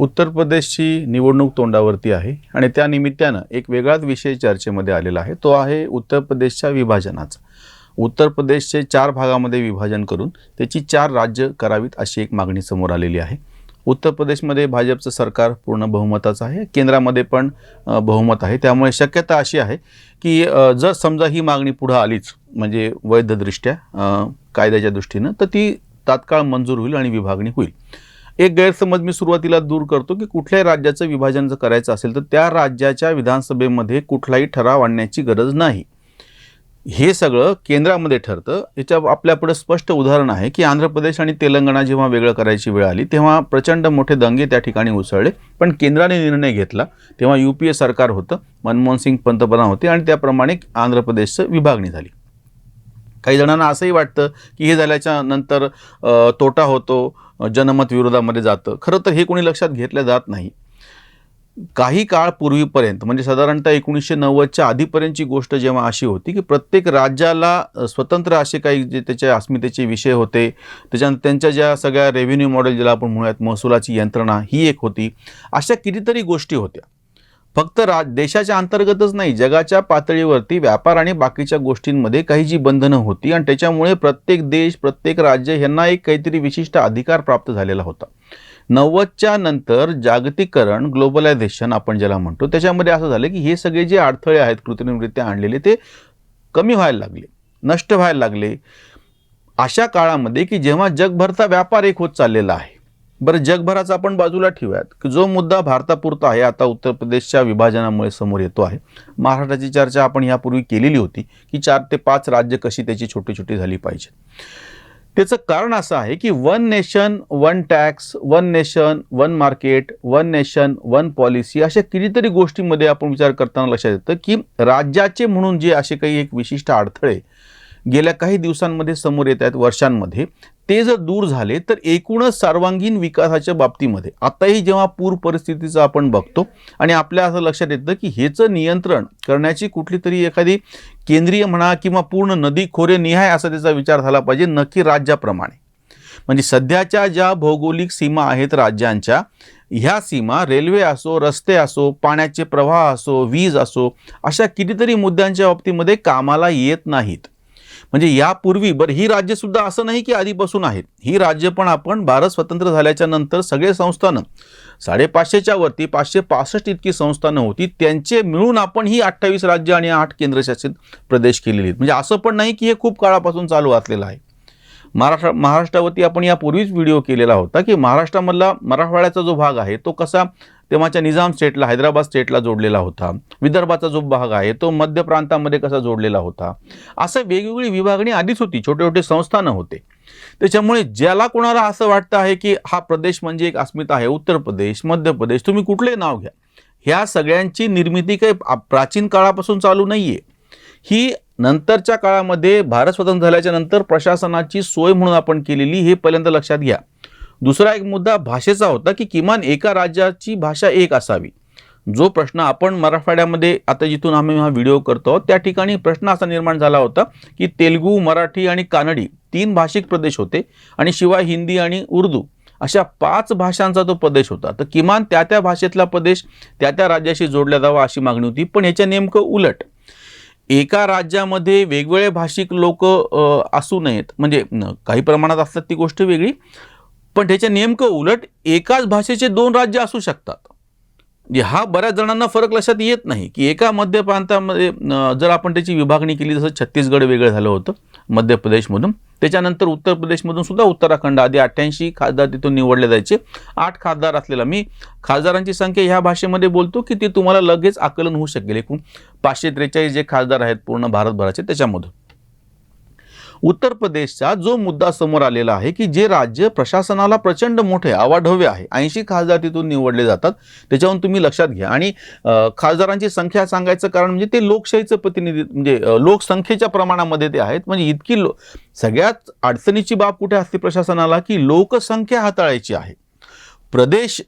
उत्तर प्रदेशची निवडणूक तोंडावरती आहे आणि त्या निमित्तानं एक वेगळाच विषय चर्चेमध्ये आलेला आहे. तो आहे उत्तर प्रदेशच्या विभाजनाचा. उत्तर प्रदेशचे 4 भागामध्ये विभाजन करून त्याची 4 राज्य करावीत अशी एक मागणी समोर आलेली आहे. उत्तर प्रदेशमध्ये भाजपचं सरकार पूर्ण बहुमताचं आहे, केंद्रामध्ये पण बहुमत आहे. त्यामुळे शक्यता अशी आहे की जर समजा ही मागणी पुढे आलीच म्हणजे वैधदृष्ट्या कायद्याच्या दृष्टीनं, तर ती तात्काळ मंजूर होईल आणि विभागणी होईल. एक गैरसमज मी सुरुवातीला दूर करतो की कुठल्याही राज्याचं विभाजन जर करायचं असेल तर त्या राज्याच्या विधानसभेमध्ये कुठलाही ठराव आणण्याची गरज नाही. हे सगळं केंद्रामध्ये ठरतं. याच्या आपल्यापुढे स्पष्ट उदाहरण आहे की आंध्र प्रदेश आणि तेलंगणा जेव्हा वेगळं करायची वेळ आली तेव्हा प्रचंड मोठे दंगे त्या ठिकाणी उसळले, पण केंद्राने निर्णय घेतला. तेव्हा UPA सरकार होतं, मनमोहन सिंग पंतप्रधान होते आणि त्याप्रमाणे आंध्र प्रदेशचं विभागणी झाली. काही जणांना असंही वाटतं की हे झाल्याच्या नंतर तोटा होतो, जनमत विरोधामध्ये जातं. खरं तर हे कोणी लक्षात घेतलं जात नाही. काही काळ पूर्वीपर्यंत म्हणजे साधारणतः 1990च्या आधीपर्यंतची गोष्ट जेव्हा अशी होती की प्रत्येक राज्याला स्वतंत्र असे काही जे त्याच्या अस्मितेचे विषय होते, त्याच्यानंतर त्यांच्या ज्या सगळ्या रेव्हेन्यू मॉडेल ज्याला आपण म्हणूयात, महसुलाची यंत्रणा ही एक होती. अशा कितीतरी गोष्टी होत्या. फक्त देशाच्या अंतर्गतच नाही, जगाच्या पातळीवरती व्यापार आणि बाकीच्या गोष्टींमध्ये काही जी बंधनं होती आणि त्याच्यामुळे प्रत्येक देश, प्रत्येक राज्य यांना एक काहीतरी विशिष्ट अधिकार प्राप्त झालेला होता. 90च्या नंतर जागतिकीकरण, ग्लोबलायझेशन आपण ज्याला म्हणतो, त्याच्यामध्ये असं झालं की हे सगळे जे अडथळे आहेत कृत्रिमरित्या आणलेले ते कमी व्हायला लागले, नष्ट व्हायला लागले. अशा काळामध्ये की जेव्हा जगभरचा व्यापार एक होत चाललेला आहे. बरं, जगभराचा आपण बाजूला ठेवूयात की जो मुद्दा भारतापुरता आहे आता उत्तर प्रदेशच्या विभाजनामुळे समोर येतो आहे. महाराष्ट्राची चर्चा आपण यापूर्वी केलेली होती की 4 ते 5 राज्य कशी त्याची छोटी छोटी झाली पाहिजे. त्याचं कारण असं आहे की 1 nation 1 tax, 1 nation 1 market, 1 nation 1 policy अशा कितीतरी गोष्टींमध्ये आपण विचार करताना लक्षात येतं की राज्याचे म्हणून जे असे काही एक विशिष्ट अडथळे गेल्या काही दिवसांमध्ये समोर येत आहेत, वर्षांमध्ये, ते जर दूर झाले तर एकूणच सर्वांगीण विकासाच्या बाबतीमध्ये आताही जेव्हा पूर परिस्थितीचं आपण बघतो आणि आपल्या असं लक्षात येतं की हेचं नियंत्रण करण्याची कुठली तरी एखादी केंद्रीय म्हणा किंवा पूर्ण नदी खोरे निहाय असा त्याचा विचार झाला पाहिजे, नक्की राज्याप्रमाणे. म्हणजे सध्याच्या ज्या भौगोलिक सीमा आहेत राज्यांच्या, ह्या सीमा रेल्वे असो, रस्ते असो, पाण्याचे प्रवाह असो, वीज असो, अशा कितीतरी मुद्द्यांच्या बाबतीमध्ये कामाला येत नाहीत. म्हणजे यापूर्वी बरं ही राज्य सुद्धा असं नाही की आधीपासून आहेत. ही राज्य पण आपण भारत स्वतंत्र झाल्याच्या नंतर सगळे संस्थानं 550च्या वरती 565 इतकी संस्थानं होती, त्यांचे मिळून आपण ही 28 राज्य आणि 8 केंद्रशासित प्रदेश केलेले आहेत. म्हणजे असं पण नाही की हे खूप काळापासून चालू असलेलं आहे. महाराष्ट्रावरती आपण यापूर्वीच व्हिडिओ केलेला होता की महाराष्ट्रामधला मराठवाड्याचा जो भाग आहे तो कसा तेव्हाच्या निजाम स्टेटला, हैदराबाद स्टेटला जोडलेला होता. विदर्भाचा जो भाग आहे तो मध्य प्रांतामध्ये कसा जोडलेला होता. असं वेगवेगळी विभागणी आधीच होती, छोटे छोटे संस्थानं होते. त्याच्यामुळे ज्याला कोणाला असं वाटतं आहे की हा प्रदेश म्हणजे एक अस्मिता आहे, उत्तर प्रदेश, मध्य प्रदेश, तुम्ही कुठले नाव घ्या, ह्या सगळ्यांची निर्मिती काही प्राचीन काळापासून चालू नाहीये. ही नंतरच्या काळामध्ये भारत स्वतंत्र झाल्याच्या नंतर प्रशासनाची सोय म्हणून आपण केलेली, हे पहिल्यांदा लक्षात घ्या. दुसरा एक मुद्दा भाषेचा होता की किमान एका राज्याची भाषा एक असावी. जो प्रश्न आपण मराठवाड्यामध्ये आता जिथून आम्ही हा व्हिडिओ करतो त्या ठिकाणी प्रश्न असा निर्माण झाला होता की तेलुगू, मराठी आणि कानडी 3 भाषिक प्रदेश होते आणि शिवाय हिंदी आणि उर्दू अशा 5 भाषांचा तो प्रदेश होता. तर किमान त्या भाषेतला प्रदेश त्या राज्याशी जोडला जावा अशी मागणी होती. पण ह्याच्या नेमकं उलट, एका राज्यामध्ये वेगवेगळे भाषिक लोक असू नयेत, म्हणजे काही प्रमाणात असतात ती गोष्ट वेगळी, पण त्याच्या नेमकं उलट एकाच भाषेचे 2 राज्य असू शकतात. हा बऱ्याच जणांना फरक लक्षात येत नाही की एका मध्य प्रांतामध्ये जर आपण त्याची विभागणी केली, जसं छत्तीसगड वेगळं झालं होतं मध्य प्रदेशमधून, त्याच्यानंतर उत्तर प्रदेशमधून सुद्धा उत्तराखंड, आधी 88 खासदार तिथून निवडले जायचे. 8 खासदार असलेला, मी खासदारांची संख्या ह्या भाषेमध्ये बोलतो की ती तुम्हाला लगेच आकलन होऊ शकेल. एकूण 543 जे खासदार आहेत पूर्ण भारतभराचे, त्याच्यामधून उत्तर प्रदेशचा जो मुद्दा समोर आलेला आहे की जे राज्य प्रशासनाला प्रचंड मोठे आवाढव्य आहे, 80 खासदार तिथून निवडले जातात, त्याच्यावरून तुम्ही लक्षात घ्या. आणि खासदारांची संख्या सांगायचं कारण म्हणजे ते लोकशाहीचं प्रतिनिधित्व, म्हणजे लोकसंख्येच्या प्रमाणामध्ये ते आहेत. म्हणजे इतकी सगळ्यात अडचणीची बाब कुठे असते प्रशासनाला की लोकसंख्या हाताळायची आहे. प्रदेश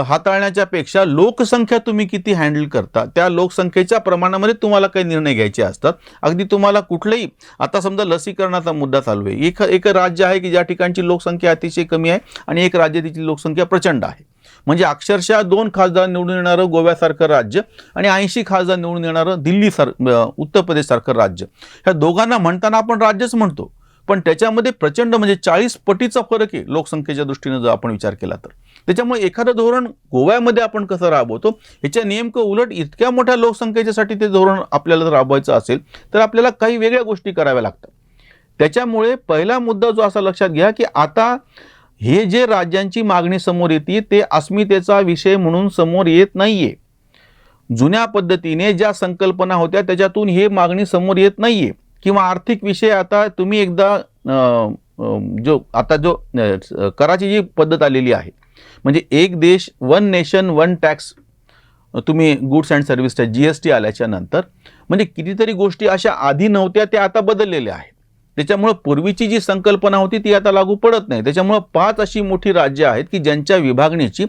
हाताळण्याच्या पेक्षा लोकसंख्या तुम्ही किती हँडल करता त्या लोकसंख्येच्या प्रमाणामध्ये तुम्हाला काही निर्णय घ्यायचे असतात. अगदी तुम्हाला कुठलेही, आता समजा लसीकरणाचा मुद्दा चालू आहे, एक राज्य आहे की ज्या ठिकाणची लोकसंख्या अतिशय कमी आहे आणि एक राज्य तिची लोकसंख्या प्रचंड आहे. म्हणजे अक्षरशः 2 खासदार निवडून येणारं गोव्यासारखं राज्य आणि 80 खासदार निवडून येणारं उत्तर प्रदेशसारखं राज्य, ह्या दोघांना म्हणताना आपण राज्यच म्हणतो, पण त्याच्यामध्ये प्रचंड म्हणजे 40 पटीचा फरक आहे लोकसंख्येच्या दृष्टीने जर आपण विचार केला तर. त्याच्यामुळे एखादं धोरण गोव्यामध्ये आपण कसं राबवतो ह्याच्या नेमकं उलट इतक्या मोठ्या लोकसंख्येच्यासाठी ते धोरण आपल्याला जर राबवायचं असेल तर आपल्याला काही वेगळ्या गोष्टी कराव्या लागतात. त्याच्यामुळे पहिला मुद्दा जो असा लक्षात घ्या की आता हे जे राज्यांची मागणी समोर येते ते अस्मितेचा विषय म्हणून समोर येत नाहीये. जुन्या पद्धतीने ज्या संकल्पना होत्या त्याच्यातून हे मागणी समोर येत नाहीये. किंवा आर्थिक विषय आता तुम्ही एकदा जो कराची जी पद्धत आलेली आहे म्हणजे एक देश वन नेशन वन टॅक्स, तुम्ही goods and service tax GST आल्याच्या नंतर म्हणजे कितीतरी गोष्टी अशा आधी नव्हत्या त्या आता बदललेल्या आहेत. त्याच्यामुळे पूर्वीची जी संकल्पना होती ती आता लागू पडत नाही. त्याच्यामुळे 5 अशी मोठी राज्य आहेत की ज्यांच्या विभागणीची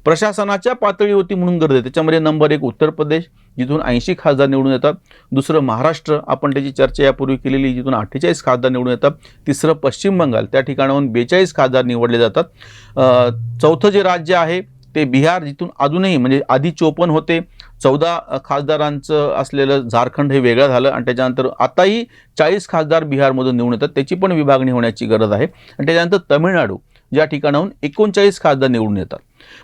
प्रशासनाच्या पातळीवरती म्हणून गरज आहे. त्याच्यामध्ये नंबर 1 उत्तर प्रदेश, जिथून 80 खासदार निवडून येतात. दुसरं महाराष्ट्र, आपण त्याची चर्चा यापूर्वी केलेली, जिथून 48 खासदार निवडून येतात. तिसरं पश्चिम बंगाल, त्या ठिकाणाहून 42 खासदार निवडले जातात. चौथं जे राज्य आहे ते बिहार, जिथून अजूनही म्हणजे आधी 54 होते, 14 खासदारांचं असलेलं झारखंड हे वेगळं झालं आणि त्याच्यानंतर आताही 40 खासदार बिहारमधून निवडून येतात. त्याची पण विभागणी होण्याची गरज आहे. आणि त्याच्यानंतर तमिळनाडू, ज्या ठिकाणाहून 39 खासदार निवडून येतात.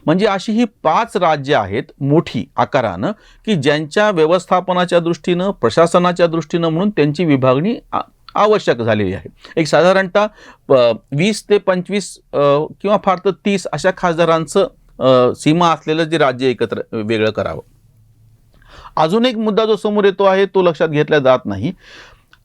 म्हणजे अशी ही 5 राज्य आहेत मोठी आकारानं की ज्यांच्या व्यवस्थापनाच्या दृष्टीनं, प्रशासनाच्या दृष्टीनं म्हणून त्यांची विभागणी आवश्यक झालेली आहे. एक साधारणतः 20 ते 25 किंवा फार तर 30 अशा खासदारांचं सीमा असलेलं जे राज्य एकत्र वेगळं करावं. अजून एक मुद्दा जो समोर येतो आहे तो लक्षात घेतला जात नाही.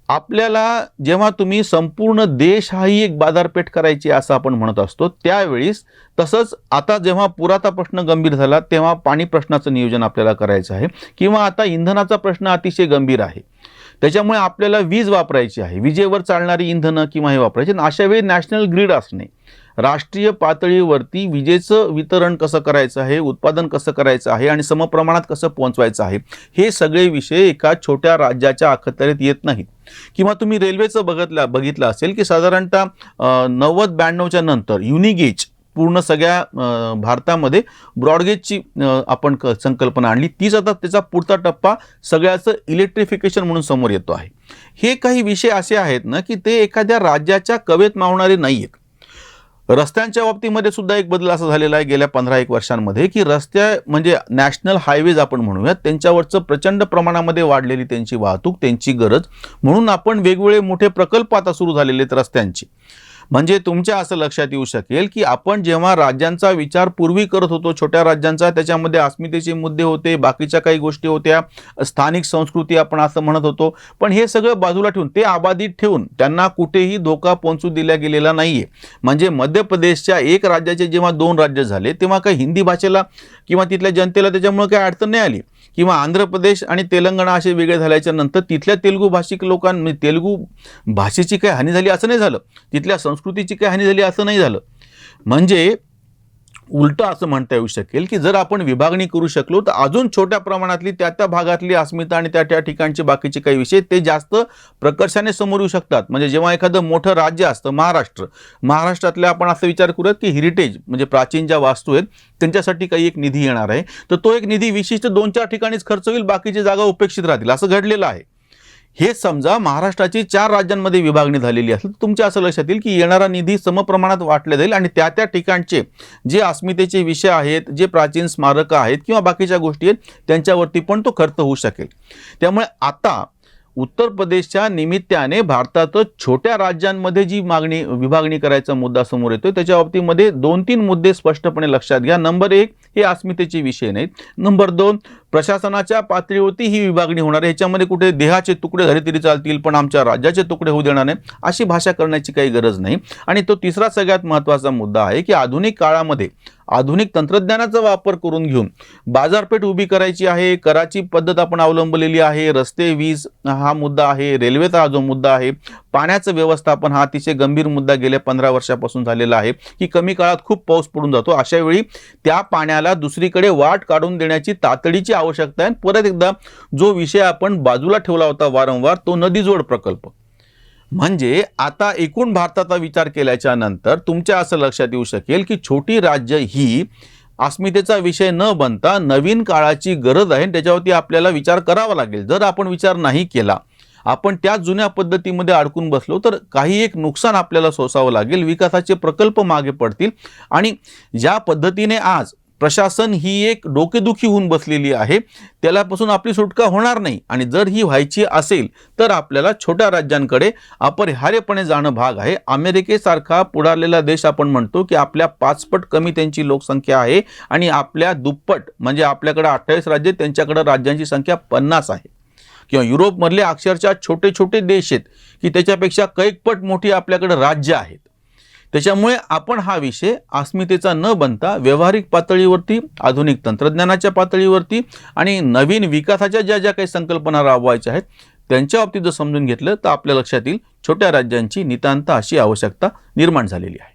आपल्याला जेव्हा तुम्ही संपूर्ण देश हाही एक बाजारपेठ करायची असं आपण म्हणत असतो त्यावेळेस, तसंच आता जेव्हा पुराचा प्रश्न गंभीर झाला तेव्हा पाणी प्रश्नाचं नियोजन आपल्याला करायचं आहे किंवा आता इंधनाचा प्रश्न अतिशय गंभीर आहे. त्याच्यामुळे आपल्याला वीज वापरायची आहे, विजेवर चालणारी इंधनं किंवा हे वापरायचे. अशा वेळी नॅशनल ग्रीड असणे, राष्ट्रीय पातळीवरती विजेचं वितरण कसं करायचं आहे, उत्पादन कसं करायचं आहे आणि समप्रमाणात कसं पोहोचवायचं आहे, हे सगळे विषय एका छोट्या राज्याच्या अखत्यारीत येत नाहीत. किंवा तुम्ही रेल्वेचं बघितलं असेल की साधारणतः 90-92च्या नंतर युनिगेज पूर्ण सगळ्या भारतामध्ये ब्रॉडगेजची आपण संकल्पना आणली. तीच आता त्याचा पुढचा टप्पा सगळ्याचं इलेक्ट्रिफिकेशन म्हणून समोर येतो आहे. हे काही विषय असे आहेत ना की ते एखाद्या राज्याच्या कवेत मावणारे नाही आहेत. रस्त्यांच्या बाबतीमध्ये सुद्धा एक बदल असा झालेला आहे गेल्या 15-1 वर्षांमध्ये की रस्त्या म्हणजे नॅशनल हायवेज आपण म्हणूयात, त्यांच्यावरचं प्रचंड प्रमाणामध्ये वाढलेली त्यांची वाहतूक, त्यांची गरज म्हणून आपण वेगवेगळे मोठे प्रकल्प आता सुरू झालेले आहेत रस्त्यांचे. म्हणजे तुमच्या असं लक्षात येऊ शकेल की आपण जेव्हा राज्यांचा विचार पूर्वी करत होतो, छोट्या राज्यांचा, त्याच्यामध्ये अस्मितेचे मुद्दे होते, बाकीच्या काही गोष्टी होत्या, स्थानिक संस्कृती आपण असं म्हणत होतो, पण हे सगळं बाजूला ठेवून ते अबाधित ठेवून त्यांना कुठेही धोका पोहोचू दिला गेलेला नाहीये. म्हणजे मध्य प्रदेशच्या एक राज्याचे जेव्हा 2 राज्य झाले तेव्हा काही हिंदी भाषेला किंवा तिथल्या जनतेला त्याच्यामुळे काही अडचण नाही आली. किंवा आंध्र प्रदेश आणि तेलंगणा असे वेगळे झाल्याच्या नंतर तिथल्या तेलुगू भाषिक लोकांना तेलुगू भाषेची काही हानी झाली असं नाही झालं, तिथल्या संस्कृतीची काही हानी झाली असं नाही झालं. म्हणजे उलटं असं म्हणता येऊ शकेल की जर आपण विभागणी करू शकलो तर अजून छोट्या प्रमाणातली त्या भागातली अस्मिता आणि त्या ठिकाणचे बाकीचे काही विषय ते जास्त प्रकर्षाने समोर येऊ शकतात. म्हणजे जेव्हा एखादं मोठं राज्य असतं, महाराष्ट्रातल्या आपण असं विचार करूयात की हेरिटेज म्हणजे प्राचीन ज्या वास्तू आहेत त्यांच्यासाठी काही एक निधी येणार आहे, तर तो एक निधी विशिष्ट 2-4 ठिकाणीच खर्च होईल, बाकीची जागा उपेक्षित राहतील, असं घडलेलं आहे. हे समजा महाराष्ट्राची 4 राज्यांमध्ये विभागणी झालेली असेल तर तुमच्या असं लक्षात येईल की येणारा निधी समप्रमाणात वाटला जाईल आणि त्या ठिकाणचे जे अस्मितेचे विषय आहेत, जे प्राचीन स्मारकं आहेत किंवा बाकीच्या गोष्टी आहेत त्यांच्यावरती पण तो खर्च होऊ शकेल. त्यामुळे आता उत्तर प्रदेशच्या निमित्ताने भारतात छोट्या राज्यांमध्ये जी विभागणी करायचा मुद्दा समोर येतोय त्याच्या बाबतीमध्ये 2-3 मुद्दे स्पष्टपणे लक्षात घ्या. नंबर 1 हे अस्मितेचे विषय नाहीत. नंबर 2 प्रशासनाच्या पातळीवरती ही विभागणी होणार आहे, ह्याच्यामध्ये कुठे देहाचे तुकडे झाले तरी चालतील पण आमच्या राज्याचे तुकडे होऊ देणार नाही अशी भाषा करण्याची काही गरज नाही. आणि तो तिसरा सगळ्यात महत्त्वाचा मुद्दा आहे की आधुनिक काळामध्ये आधुनिक तंत्रज्ञानाचा वापर करून घेऊन बाजारपेठ उभी करायची आहे, कराची पद्धत आपण अवलंबलेली आहे, रस्ते, वीज हा मुद्दा आहे, रेल्वेचा हा जो मुद्दा आहे, पाण्याचं व्यवस्थापन हा अतिशय गंभीर मुद्दा गेल्या 15 वर्षापासून झालेला आहे की कमी काळात खूप पाऊस पडून जातो, अशा वेळी त्या पाण्याला दुसरीकडे वाट काढून देण्याची तातडीची आवश्यकता आहे. परत एकदा जो विषय आपण बाजूला ठेवला होता वारंवार तो नदीजोड प्रकल्प. म्हणजे आता एकूण भारताचा विचार केल्याच्या नंतर तुमच्या असं लक्षात येऊ शकेल की छोटी राज्य ही अस्मितेचा विषय न बनता नवीन काळाची गरज आहे, त्याच्यावरती आपल्याला विचार करावा लागेल. जर आपण विचार नाही केला, आपण त्या जुन्या पद्धतीमध्ये अडकून बसलो तर काही एक नुकसान आपल्याला सोसावं लागेल. विकासाचे प्रकल्प मागे पडतील आणि ज्या पद्धतीने आज प्रशासन ही एक डोकेदुखी होऊन बसलेली आहे, त्यालापासून आपली सुटका होणार नाही. आणि जर ही व्हायची असेल तर आपल्याला छोट्या राज्यांकडे अपरिहार्यपणे जाणं भाग आहे. अमेरिकेसारखा पुढारलेला देश आपण म्हणतो की आपल्या 5 पट कमी त्यांची लोकसंख्या आहे आणि आपल्या दुप्पट, म्हणजे आपल्याकडे 28 राज्य, त्यांच्याकडे राज्यांची संख्या 50 आहे. किंवा युरोपमधले अक्षरशः छोटे छोटे देश आहेत की त्याच्यापेक्षा कैकपट मोठी आपल्याकडे राज्य आहेत. त्याच्यामुळे आपण हा विषय अस्मितेचा न बनता व्यावहारिक पातळीवरती, आधुनिक तंत्रज्ञानाच्या पातळीवरती आणि नवीन विकासाच्या ज्या काही संकल्पना राबवायच्या आहेत त्यांच्या बाबतीत जर समजून घेतलं तर आपल्या लक्षात येईल छोट्या राज्यांची नितांत अशी आवश्यकता निर्माण झालेली आहे.